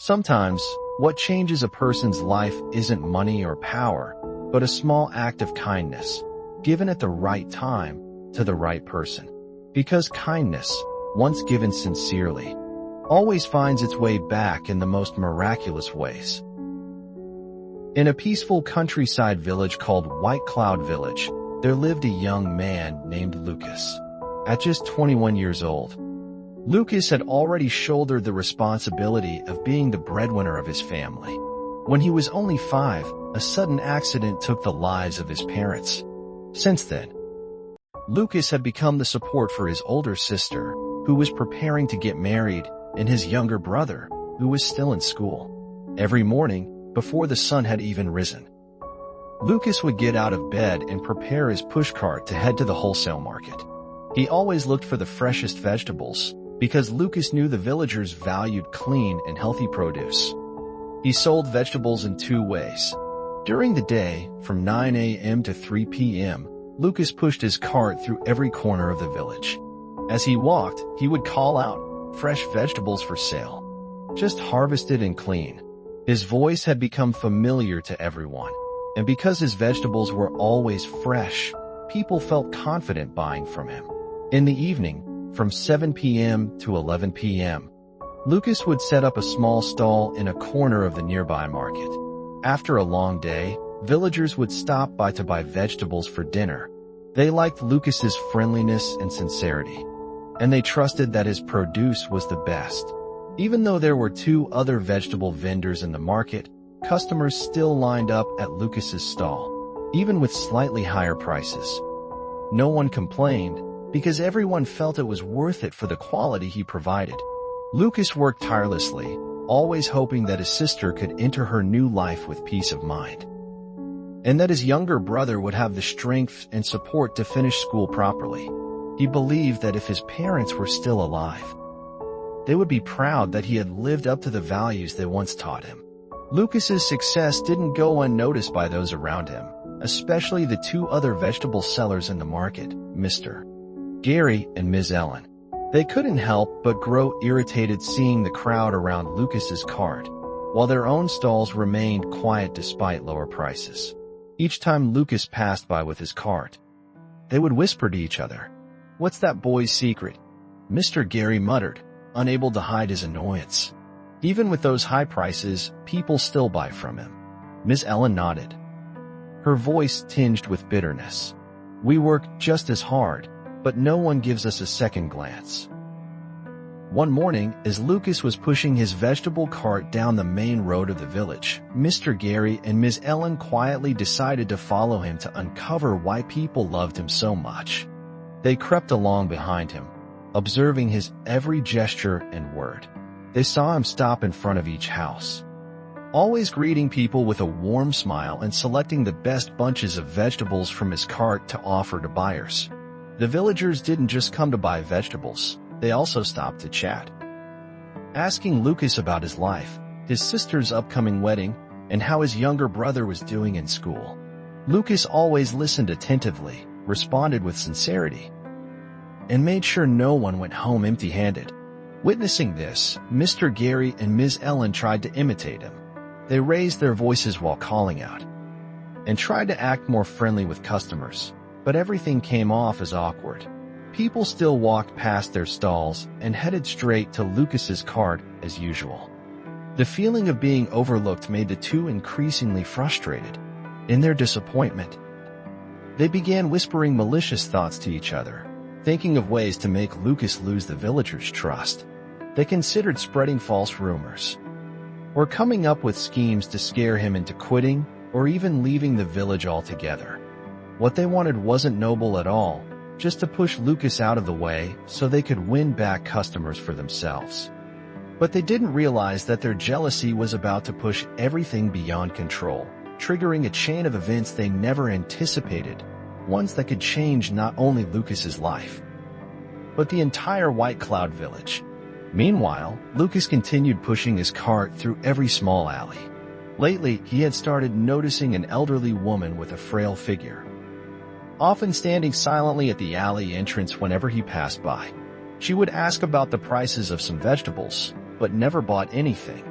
Sometimes, what changes a person's life isn't money or power, but a small act of kindness, given at the right time to the right person. Because kindness, once given sincerely, always finds its way back in the most miraculous ways. In a peaceful countryside village called White Cloud Village, there lived a young man named Lucas. At just 21 years old, Lucas had already shouldered the responsibility of being the breadwinner of his family. When he was only 5, a sudden accident took the lives of his parents. Since then, Lucas had become the support for his older sister, who was preparing to get married, and his younger brother, who was still in school. Every morning, before the sun had even risen, Lucas would get out of bed and prepare his pushcart to head to the wholesale market. He always looked for the freshest vegetables, because Lucas knew the villagers valued clean and healthy produce. He sold vegetables in 2 ways. During the day, from 9 a.m. to 3 p.m., Lucas pushed his cart through every corner of the village. As he walked, he would call out, "Fresh vegetables for sale. Just harvested and clean." His voice had become familiar to everyone, and because his vegetables were always fresh, people felt confident buying from him. In the evening, from 7 p.m. to 11 p.m., Lucas would set up a small stall in a corner of the nearby market. After a long day, villagers would stop by to buy vegetables for dinner. They liked Lucas's friendliness and sincerity, and they trusted that his produce was the best. Even though there were 2 other vegetable vendors in the market, customers still lined up at Lucas's stall, even with slightly higher prices. No one complained, because everyone felt it was worth it for the quality he provided. Lucas worked tirelessly, always hoping that his sister could enter her new life with peace of mind, and that his younger brother would have the strength and support to finish school properly. He believed that if his parents were still alive, they would be proud that he had lived up to the values they once taught him. Lucas's success didn't go unnoticed by those around him, especially the 2 other vegetable sellers in the market, Mr. Gary and Ms. Ellen. They couldn't help but grow irritated seeing the crowd around Lucas's cart, while their own stalls remained quiet despite lower prices. Each time Lucas passed by with his cart, they would whisper to each other, "What's that boy's secret?" Mr. Gary muttered, unable to hide his annoyance. "Even with those high prices, people still buy from him." Ms. Ellen nodded, her voice tinged with bitterness. "We work just as hard, but no one gives us a second glance." One morning, as Lucas was pushing his vegetable cart down the main road of the village, Mr. Gary and Ms. Ellen quietly decided to follow him to uncover why people loved him so much. They crept along behind him, observing his every gesture and word. They saw him stop in front of each house, always greeting people with a warm smile and selecting the best bunches of vegetables from his cart to offer to buyers. The villagers didn't just come to buy vegetables, they also stopped to chat, asking Lucas about his life, his sister's upcoming wedding, and how his younger brother was doing in school. Lucas always listened attentively, responded with sincerity, and made sure no one went home empty-handed. Witnessing this, Mr. Gary and Ms. Ellen tried to imitate him. They raised their voices while calling out, and tried to act more friendly with customers, but everything came off as awkward. People still walked past their stalls and headed straight to Lucas's cart as usual. The feeling of being overlooked made the 2 increasingly frustrated. In their disappointment, they began whispering malicious thoughts to each other, thinking of ways to make Lucas lose the villagers' trust. They considered spreading false rumors, or coming up with schemes to scare him into quitting or even leaving the village altogether. What they wanted wasn't noble at all, just to push Lucas out of the way so they could win back customers for themselves. But they didn't realize that their jealousy was about to push everything beyond control, triggering a chain of events they never anticipated, ones that could change not only Lucas's life, but the entire White Cloud village. Meanwhile, Lucas continued pushing his cart through every small alley. Lately, he had started noticing an elderly woman with a frail figure, often standing silently at the alley entrance whenever he passed by. She would ask about the prices of some vegetables, but never bought anything.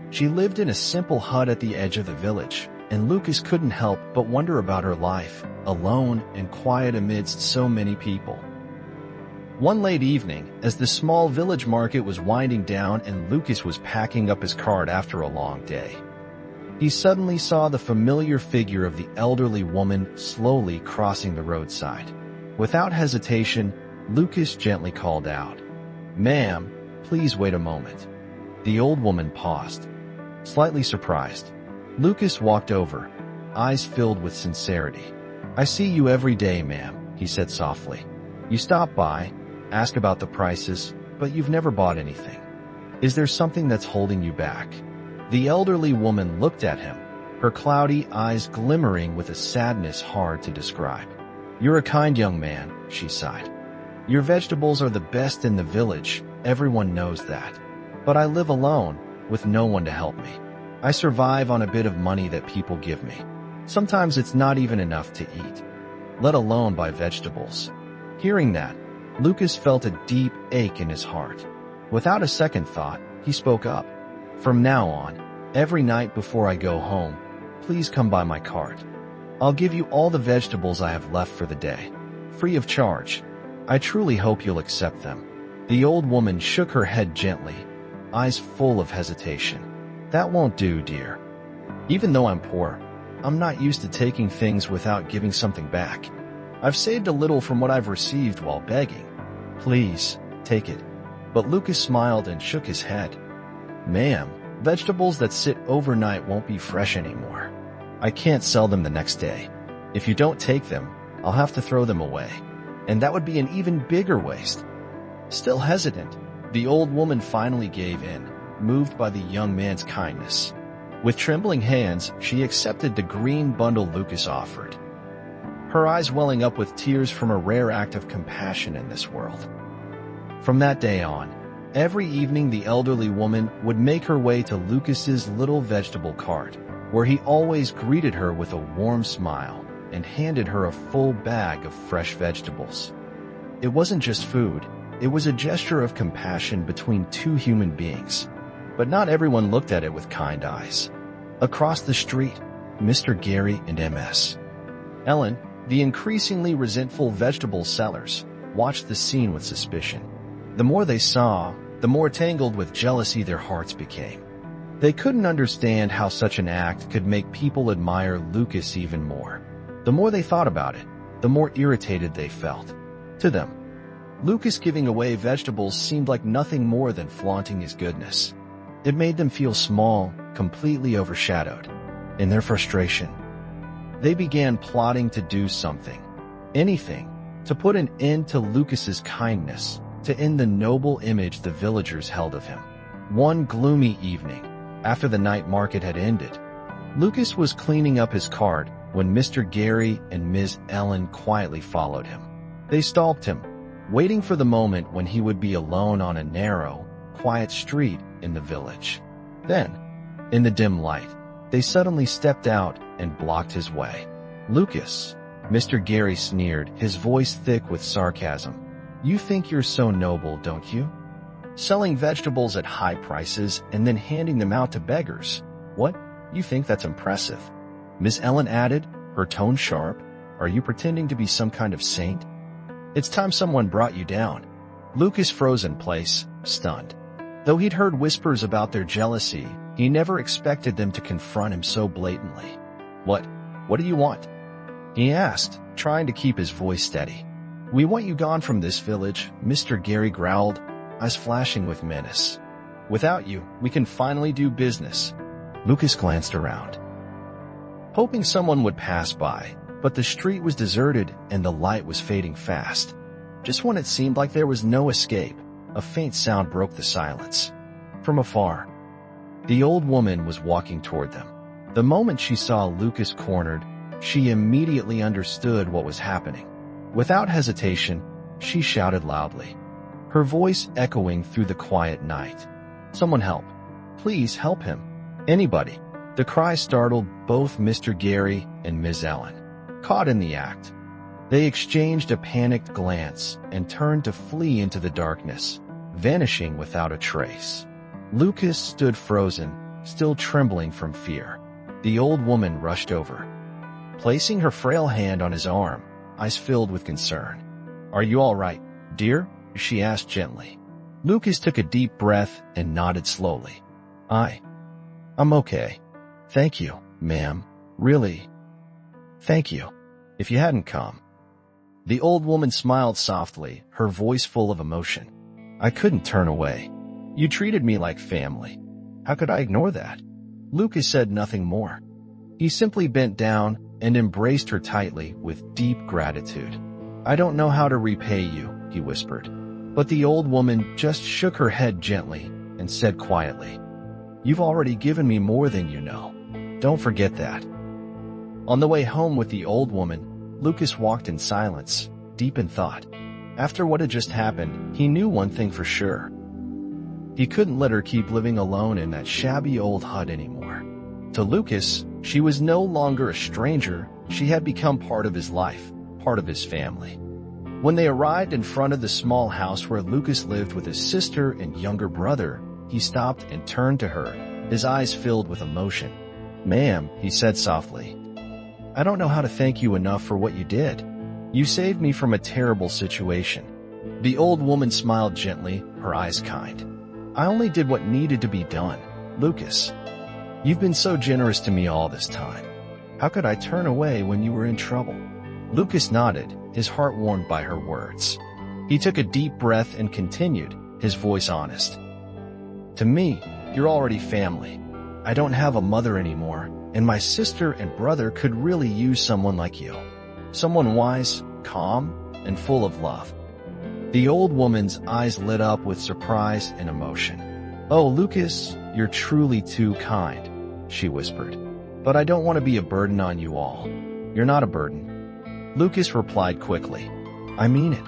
She lived in a simple hut at the edge of the village, and Lucas couldn't help but wonder about her life, alone and quiet amidst so many people. One late evening, as the small village market was winding down and Lucas was packing up his cart after a long day, he suddenly saw the familiar figure of the elderly woman slowly crossing the roadside. Without hesitation, Lucas gently called out, "Ma'am, please wait a moment." The old woman paused, slightly surprised. Lucas walked over, eyes filled with sincerity. "I see you every day, ma'am," he said softly. "You stop by, ask about the prices, but you've never bought anything. Is there something that's holding you back?" The elderly woman looked at him, her cloudy eyes glimmering with a sadness hard to describe. "You're a kind young man," she sighed. "Your vegetables are the best in the village, everyone knows that. But I live alone, with no one to help me. I survive on a bit of money that people give me. Sometimes it's not even enough to eat, let alone buy vegetables." Hearing that, Lucas felt a deep ache in his heart. Without a second thought, he spoke up. "From now on, every night before I go home, please come by my cart. I'll give you all the vegetables I have left for the day, free of charge. I truly hope you'll accept them." The old woman shook her head gently, eyes full of hesitation. "That won't do, dear. Even though I'm poor, I'm not used to taking things without giving something back. I've saved a little from what I've received while begging. Please, take it." But Lucas smiled and shook his head. "Ma'am, vegetables that sit overnight won't be fresh anymore. I can't sell them the next day. If you don't take them, I'll have to throw them away, and that would be an even bigger waste." Still hesitant, the old woman finally gave in, moved by the young man's kindness. With trembling hands, she accepted the green bundle Lucas offered, her eyes welling up with tears from a rare act of compassion in this world. From that day on, every evening the elderly woman would make her way to Lucas's little vegetable cart, where he always greeted her with a warm smile and handed her a full bag of fresh vegetables. It wasn't just food, it was a gesture of compassion between two human beings. But not everyone looked at it with kind eyes. Across the street, Mr. Gary and Ms. Ellen, the increasingly resentful vegetable sellers, watched the scene with suspicion. The more they saw, the more tangled with jealousy their hearts became. They couldn't understand how such an act could make people admire Lucas even more. The more they thought about it, the more irritated they felt. To them, Lucas giving away vegetables seemed like nothing more than flaunting his goodness. It made them feel small, completely overshadowed. In their frustration, they began plotting to do something, anything, to put an end to Lucas's kindness, to end the noble image the villagers held of him. One gloomy evening, after the night market had ended, Lucas was cleaning up his cart when Mr. Gary and Ms. Ellen quietly followed him. They stalked him, waiting for the moment when he would be alone on a narrow, quiet street in the village. Then, in the dim light, they suddenly stepped out and blocked his way. "Lucas," Mr. Gary sneered, his voice thick with sarcasm. "You think you're so noble, don't you? Selling vegetables at high prices and then handing them out to beggars. What? You think that's impressive?" Miss Ellen added, her tone sharp. "Are you pretending to be some kind of saint? It's time someone brought you down." Lucas froze in place, stunned. Though he'd heard whispers about their jealousy, he never expected them to confront him so blatantly. What do you want?" he asked, trying to keep his voice steady. "We want you gone from this village," Mr. Gary growled, eyes flashing with menace. "Without you, we can finally do business." Lucas glanced around, hoping someone would pass by, but the street was deserted and the light was fading fast. Just when it seemed like there was no escape, a faint sound broke the silence. From afar, the old woman was walking toward them. The moment she saw Lucas cornered, she immediately understood what was happening. Without hesitation, she shouted loudly, her voice echoing through the quiet night. "Someone help. Please help him. Anybody." The cry startled both Mr. Gary and Ms. Ellen. Caught in the act, they exchanged a panicked glance and turned to flee into the darkness, vanishing without a trace. Lucas stood frozen, still trembling from fear. The old woman rushed over, placing her frail hand on his arm, eyes filled with concern. "Are you all right, dear?" she asked gently. Lucas took a deep breath and nodded slowly. I'm okay. Thank you, ma'am. Really. Thank you. If you hadn't come." The old woman smiled softly, her voice full of emotion. "I couldn't turn away. You treated me like family. How could I ignore that?" Lucas said nothing more. He simply bent down and embraced her tightly with deep gratitude. "I don't know how to repay you," he whispered. But the old woman just shook her head gently and said quietly, "You've already given me more than you know. Don't forget that." On the way home with the old woman, Lucas walked in silence, deep in thought. After what had just happened, he knew one thing for sure. He couldn't let her keep living alone in that shabby old hut anymore. To Lucas, she was no longer a stranger. She had become part of his life, part of his family. When they arrived in front of the small house where Lucas lived with his sister and younger brother, he stopped and turned to her, his eyes filled with emotion. "Ma'am," he said softly, "I don't know how to thank you enough for what you did. You saved me from a terrible situation." The old woman smiled gently, her eyes kind. "I only did what needed to be done, Lucas. You've been so generous to me all this time. How could I turn away when you were in trouble?" Lucas nodded, his heart warmed by her words. He took a deep breath and continued, his voice honest. "To me, you're already family. I don't have a mother anymore, and my sister and brother could really use someone like you. Someone wise, calm, and full of love." The old woman's eyes lit up with surprise and emotion. "Oh, Lucas, you're truly too kind," she whispered. "But I don't want to be a burden on you all." "You're not a burden," Lucas replied quickly. "I mean it.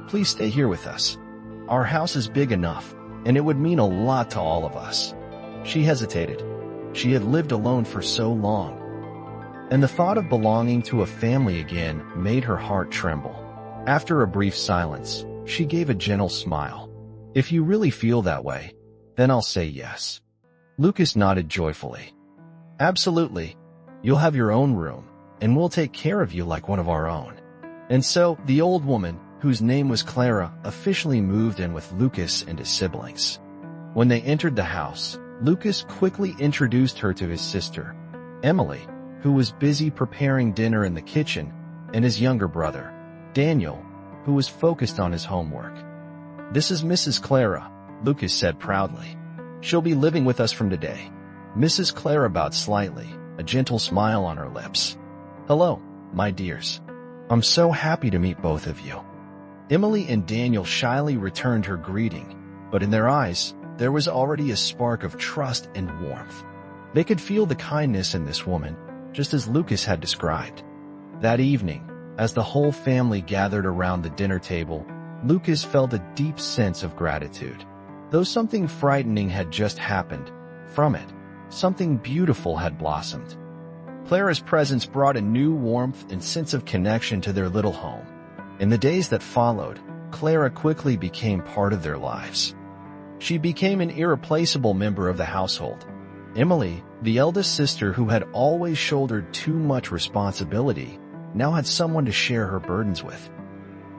Please stay here with us. Our house is big enough, and it would mean a lot to all of us." She hesitated. She had lived alone for so long, and the thought of belonging to a family again made her heart tremble. After a brief silence, she gave a gentle smile. "If you really feel that way, then I'll say yes." Lucas nodded joyfully. "Absolutely. You'll have your own room, and we'll take care of you like one of our own." And so, the old woman, whose name was Clara, officially moved in with Lucas and his siblings. When they entered the house, Lucas quickly introduced her to his sister, Emily, who was busy preparing dinner in the kitchen, and his younger brother, Daniel, who was focused on his homework. "This is Mrs. Clara," Lucas said proudly. "She'll be living with us from today." Mrs. Clara bowed slightly, a gentle smile on her lips. "Hello, my dears. I'm so happy to meet both of you." Emily and Daniel shyly returned her greeting, but in their eyes, there was already a spark of trust and warmth. They could feel the kindness in this woman, just as Lucas had described. That evening, as the whole family gathered around the dinner table, Lucas felt a deep sense of gratitude. Though something frightening had just happened, from it, something beautiful had blossomed. Clara's presence brought a new warmth and sense of connection to their little home. In the days that followed, Clara quickly became part of their lives. She became an irreplaceable member of the household. Emily, the eldest sister who had always shouldered too much responsibility, now had someone to share her burdens with.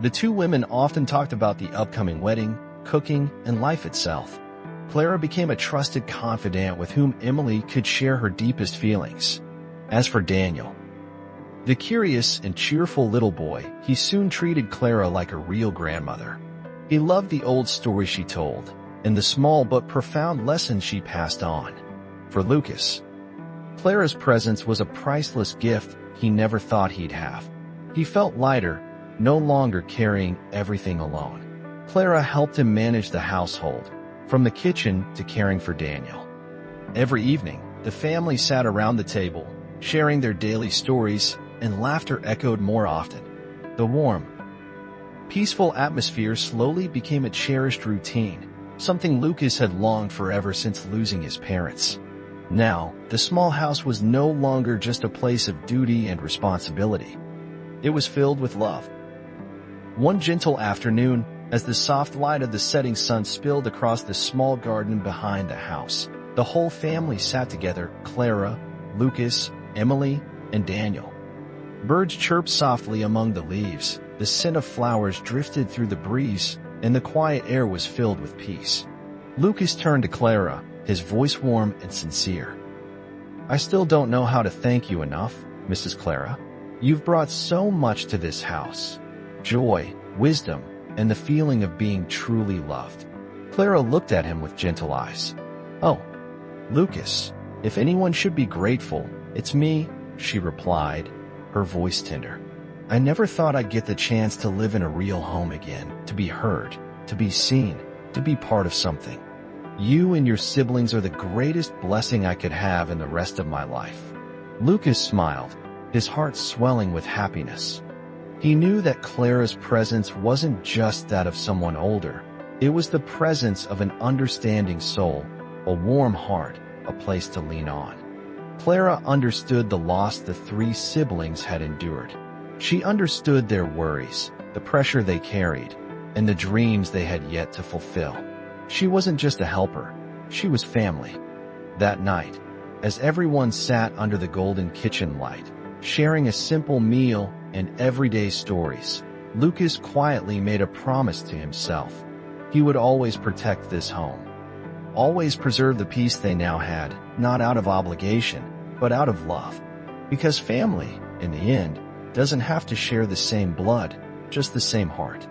The two women often talked about the upcoming wedding, cooking, and life itself. Clara became a trusted confidant with whom Emily could share her deepest feelings. As for Daniel, the curious and cheerful little boy, he soon treated Clara like a real grandmother. He loved the old stories she told, and the small but profound lessons she passed on. For Lucas, Clara's presence was a priceless gift he never thought he'd have. He felt lighter, no longer carrying everything alone. Clara helped him manage the household, from the kitchen to caring for Daniel. Every evening, the family sat around the table, sharing their daily stories, and laughter echoed more often. The warm, peaceful atmosphere slowly became a cherished routine, something Lucas had longed for ever since losing his parents. Now, the small house was no longer just a place of duty and responsibility. It was filled with love. One gentle afternoon, as the soft light of the setting sun spilled across the small garden behind the house, The whole family sat together, Clara, Lucas, Emily, and Daniel. Birds chirped softly among the leaves, the scent of flowers drifted through the breeze, and the quiet air was filled with peace. Lucas turned to Clara, his voice warm and sincere. "I still don't know how to thank you enough, Mrs. Clara. You've brought so much to this house. Joy, wisdom, and the feeling of being truly loved." Clara looked at him with gentle eyes. "Oh, Lucas, if anyone should be grateful, it's me," she replied, her voice tender. "I never thought I'd get the chance to live in a real home again, to be heard, to be seen, to be part of something. You and your siblings are the greatest blessing I could have in the rest of my life." Lucas smiled, his heart swelling with happiness. He knew that Clara's presence wasn't just that of someone older. It was the presence of an understanding soul, a warm heart, a place to lean on. Clara understood the loss the three siblings had endured. She understood their worries, the pressure they carried, and the dreams they had yet to fulfill. She wasn't just a helper, she was family. That night, as everyone sat under the golden kitchen light, sharing a simple meal and everyday stories, Lucas quietly made a promise to himself. He would always protect this home. Always preserve the peace they now had, not out of obligation, but out of love. Because family, in the end, doesn't have to share the same blood, just the same heart.